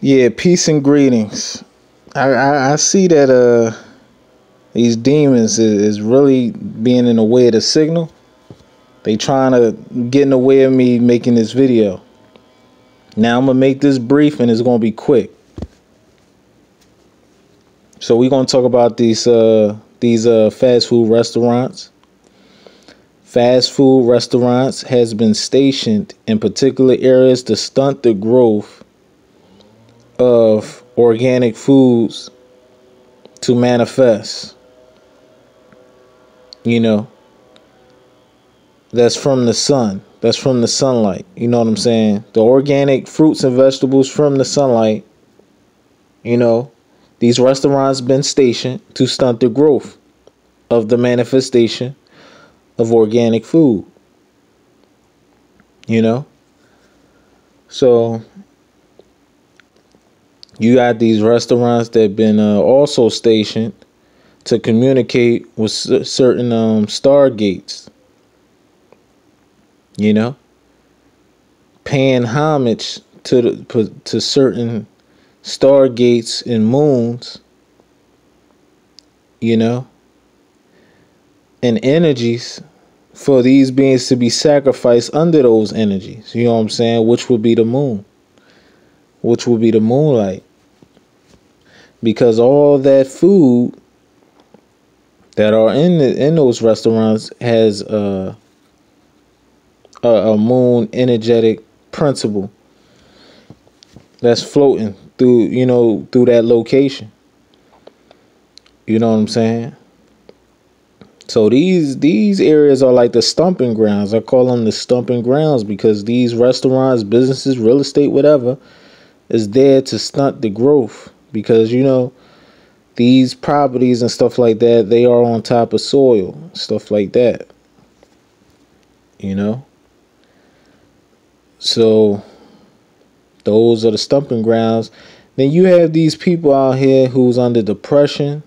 Yeah, peace and greetings. I see that these demons is really being in the way of the signal. They trying to get in the way of me making this video. Now I'm gonna make this brief and it's gonna be quick. So we're gonna talk about these fast food restaurants. Fast food restaurants has been stationed in particular areas to stunt the growth of organic foods to manifest. That's from the sun. That's from the sunlight. You know what I'm saying? The organic fruits and vegetables from the sunlight. These restaurants been stationed to stunt the growth of the manifestation of organic food. So you got these restaurants that been also stationed to communicate with certain stargates. Paying homage to certain stargates and moons. And energies for these beings to be sacrificed under those energies. You know what I'm saying? Which would be the moon. Which would be the moonlight. Because all that food that are in those restaurants has a moon energetic principle that's floating through that location. You know what I'm saying? So these areas are like the stumping grounds. I call them the stumping grounds because these restaurants, businesses, real estate, whatever, is there to stunt the growth. Because, these properties and stuff like that, they are on top of soil, stuff like that. So those are the stumping grounds. Then you have these people out here who's under depression.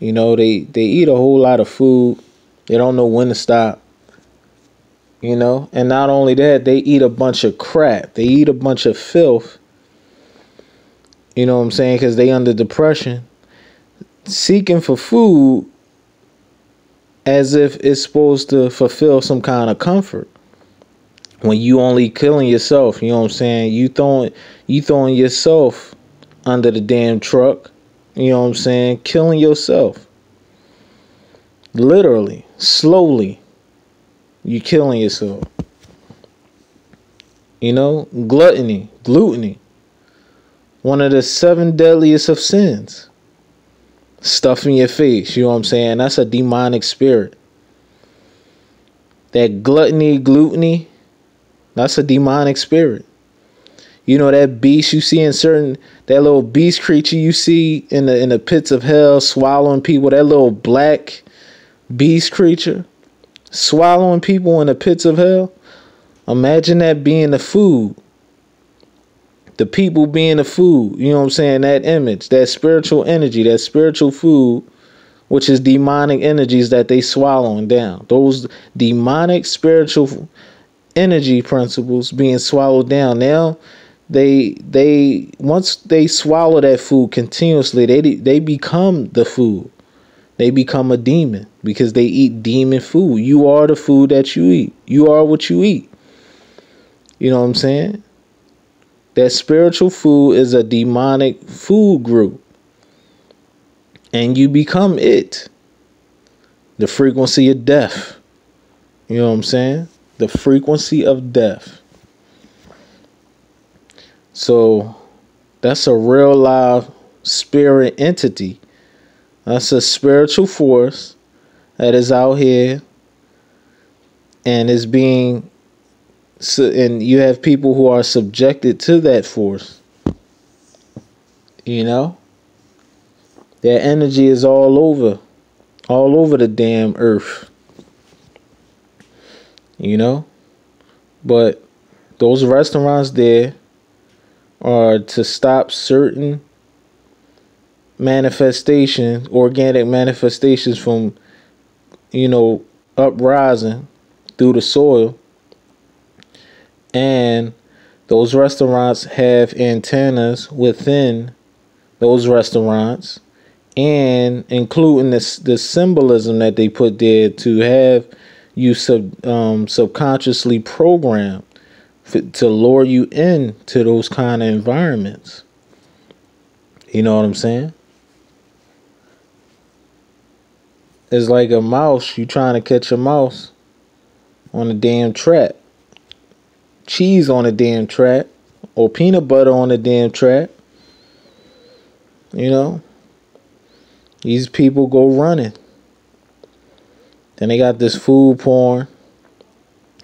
They eat a whole lot of food. They don't know when to stop. And not only that, they eat a bunch of crap. They eat a bunch of filth. You know what I'm saying? Because they under depression. Seeking for food as if it's supposed to fulfill some kind of comfort. When you only killing yourself, you know what I'm saying? You throwing yourself under the damn truck. You know what I'm saying? Killing yourself. Literally, slowly, you killing yourself. Gluttony. One of the 7 deadliest of sins. Stuffing your face, you know what I'm saying? That's a demonic spirit. That gluttony, that's a demonic spirit. That beast you see that little beast creature you see in the pits of hell swallowing people, that little black beast creature swallowing people in the pits of hell. Imagine that being the food. The people being the food, you know what I'm saying? That image, that spiritual energy, that spiritual food, which is demonic energies that they swallowing down. Those demonic spiritual energy principles being swallowed down. Now, they once they swallow that food continuously, they become the food. They become a demon because they eat demon food. You are the food that you eat. You are what you eat. You know what I'm saying? That spiritual food is a demonic food group. And you become it. The frequency of death. You know what I'm saying? The frequency of death. So that's a real live spirit entity. That's a spiritual force that is out here and is being, and you have people who are subjected to that force. Their energy is all over the damn earth. But those restaurants there are to stop certain manifestations, organic manifestations from, uprising through the soil, and Those restaurants have antennas within those restaurants, and including the symbolism that they put there to have you subconsciously programmed to lure you into those kind of environments. You know what I'm saying? It's like a mouse. You trying to catch a mouse on a damn trap. Cheese on a damn trap. Or peanut butter on a damn trap. You know? These people go running. Then they got this food porn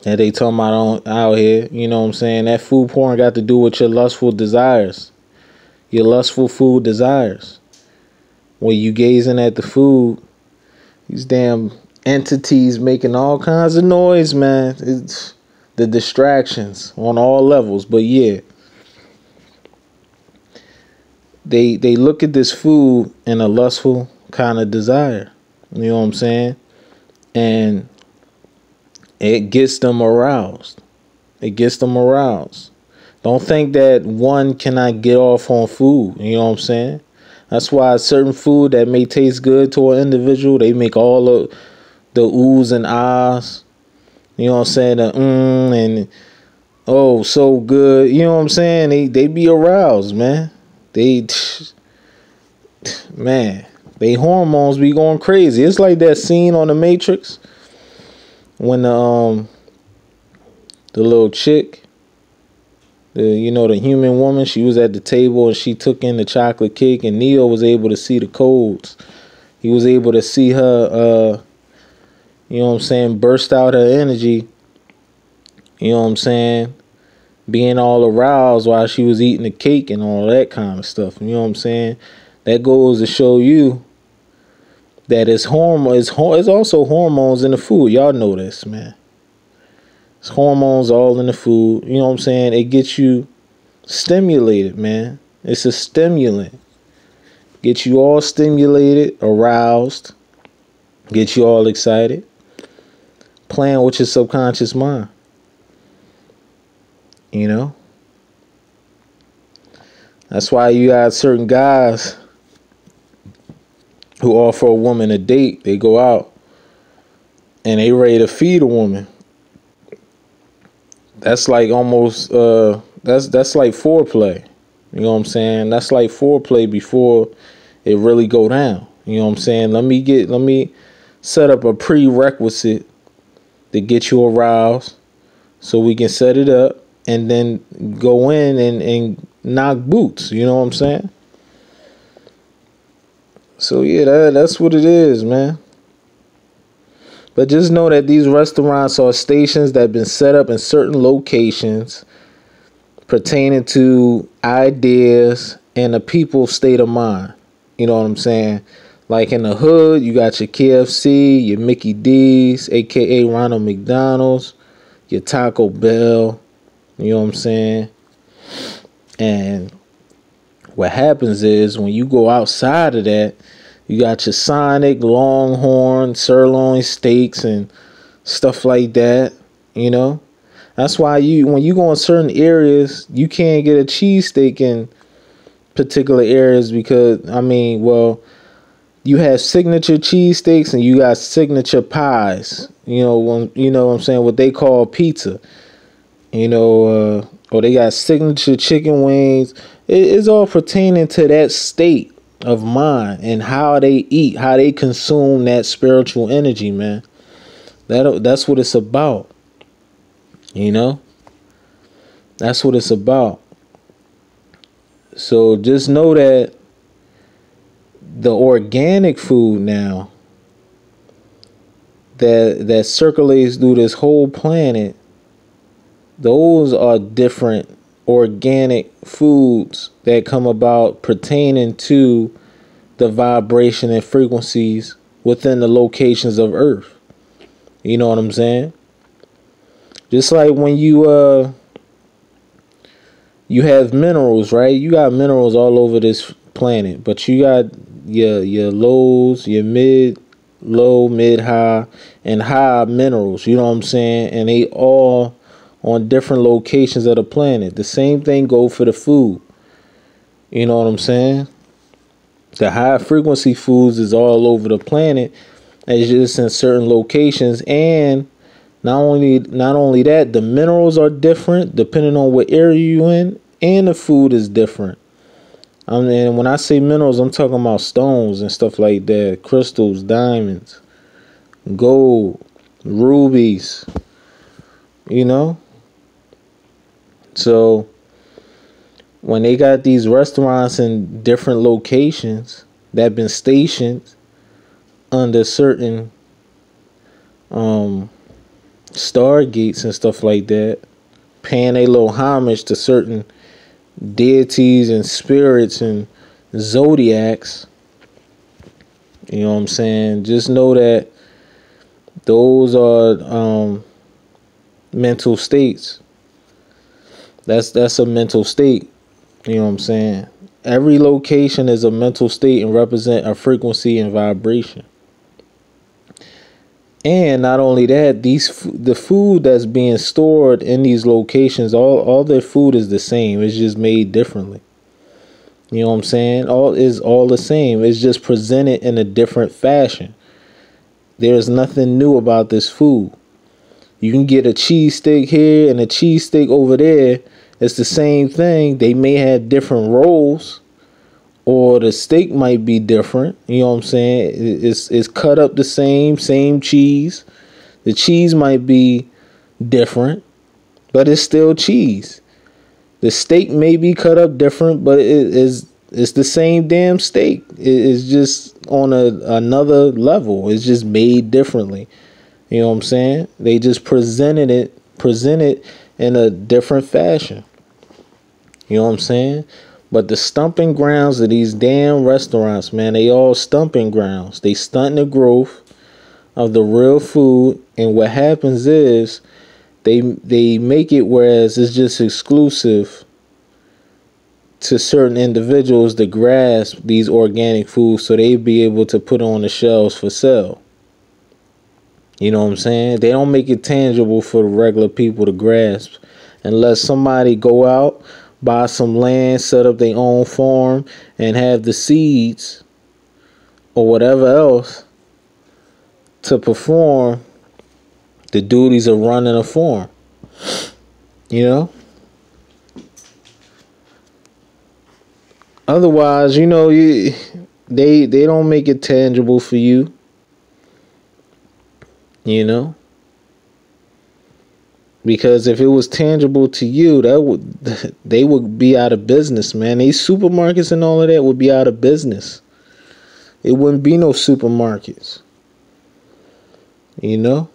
that they talking about out here. You know what I'm saying? That food porn got to do with your lustful desires. Your lustful food desires. When you gazing at the food, these damn entities making all kinds of noise, man. It's the distractions on all levels. But yeah, they look at this food in a lustful kind of desire. You know what I'm saying? And it gets them aroused. It gets them aroused. Don't think that one cannot get off on food. You know what I'm saying? That's why certain food that may taste good to an individual, they make all of the oohs and ahs. You know what I'm saying? The and oh, so good. You know what I'm saying? They be aroused, man. They hormones be going crazy. It's like that scene on The Matrix when the little chick, the human woman, she was at the table and she took in the chocolate cake, and Neo was able to see the codes. He was able to see her, you know what I'm saying, burst out her energy, you know what I'm saying, being all aroused while she was eating the cake and all that kind of stuff. You know what I'm saying? That goes to show you that it's also hormones in the food. Y'all know this, man. It's hormones all in the food. You know what I'm saying? It gets you stimulated, man. It's a stimulant. Get you all stimulated, aroused. Get you all excited. Playing with your subconscious mind. You know? That's why you got certain guys who offer a woman a date. They go out and they ready to feed a woman. That's like almost that's like foreplay. You know what I'm saying? That's like foreplay before it really go down. You know what I'm saying? Let me set up a prerequisite to get you aroused so we can set it up and then go in and knock boots. You know what I'm saying? So yeah, that's what it is, man. But just know that these restaurants are stations that have been set up in certain locations pertaining to ideas and a people's state of mind. You know what I'm saying? Like in the hood, you got your KFC, your Mickey D's, a.k.a. Ronald McDonald's, your Taco Bell. You know what I'm saying? And what happens is when you go outside of that, you got your Sonic, Longhorn, sirloin steaks, and stuff like that. You know, that's why when you go in certain areas, you can't get a cheesesteak in particular areas because you have signature cheesesteaks and you got signature pies. You know what I'm saying? What they call pizza. You know, or they got signature chicken wings. It's all pertaining to that state of mind and how they eat, how they consume that spiritual energy, man. That's what it's about. You know? That's what it's about. So just know that the organic food now that circulates through this whole planet, those are different organic foods that come about pertaining to the vibration and frequencies within the locations of Earth. You know what I'm saying? Just like when you have minerals, right? You got minerals all over this planet, but you got your lows, your mid, low, mid, high, and high minerals. You know what I'm saying? And they all on different locations of the planet. The same thing go for the food. You know what I'm saying? The high frequency foods is all over the planet. It's just in certain locations. And not only that, the minerals are different depending on what area you're in, and the food is different. I mean, when I say minerals, I'm talking about stones and stuff like that, crystals, diamonds, gold, rubies, you know? So when they got these restaurants in different locations that have been stationed under certain stargates and stuff like that, paying a little homage to certain deities and spirits and zodiacs, you know what I'm saying? Just know that those are mental states. That's a mental state. You know what I'm saying? Every location is a mental state and represent a frequency and vibration. And not only that, the food that's being stored in these locations, all their food is the same. It's just made differently. You know what I'm saying? All the same. It's just presented in a different fashion. There's nothing new about this food. You can get a cheesesteak here and a cheesesteak over there. It's the same thing. They may have different rolls, or the steak might be different. You know what I'm saying? It's cut up the same cheese. The cheese might be different, but it's still cheese. The steak may be cut up different, but it's the same damn steak. It's just on another level. It's just made differently. You know what I'm saying? They just present it in a different fashion. You know what I'm saying? But the stumping grounds of these damn restaurants, man, they all stumping grounds. They stunt the growth of the real food. And what happens is they make it whereas it's just exclusive to certain individuals to grasp these organic foods so they be able to put on the shelves for sale. You know what I'm saying? They don't make it tangible for the regular people to grasp unless somebody go out, buy some land, set up their own farm, and have the seeds or whatever else to perform the duties of running a farm. You know? Otherwise, you know, they don't make it tangible for you. You know? Because if it was tangible to you, they would be out of business, man. These supermarkets and all of that would be out of business. It wouldn't be no supermarkets. You know?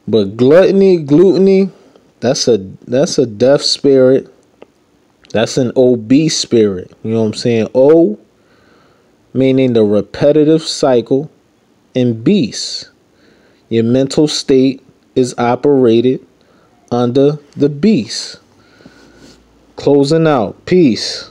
But gluttony, that's a death spirit. That's an obese spirit. You know what I'm saying? O, meaning the repetitive cycle, and beast, your mental state is operated under the beast. Closing out. Peace.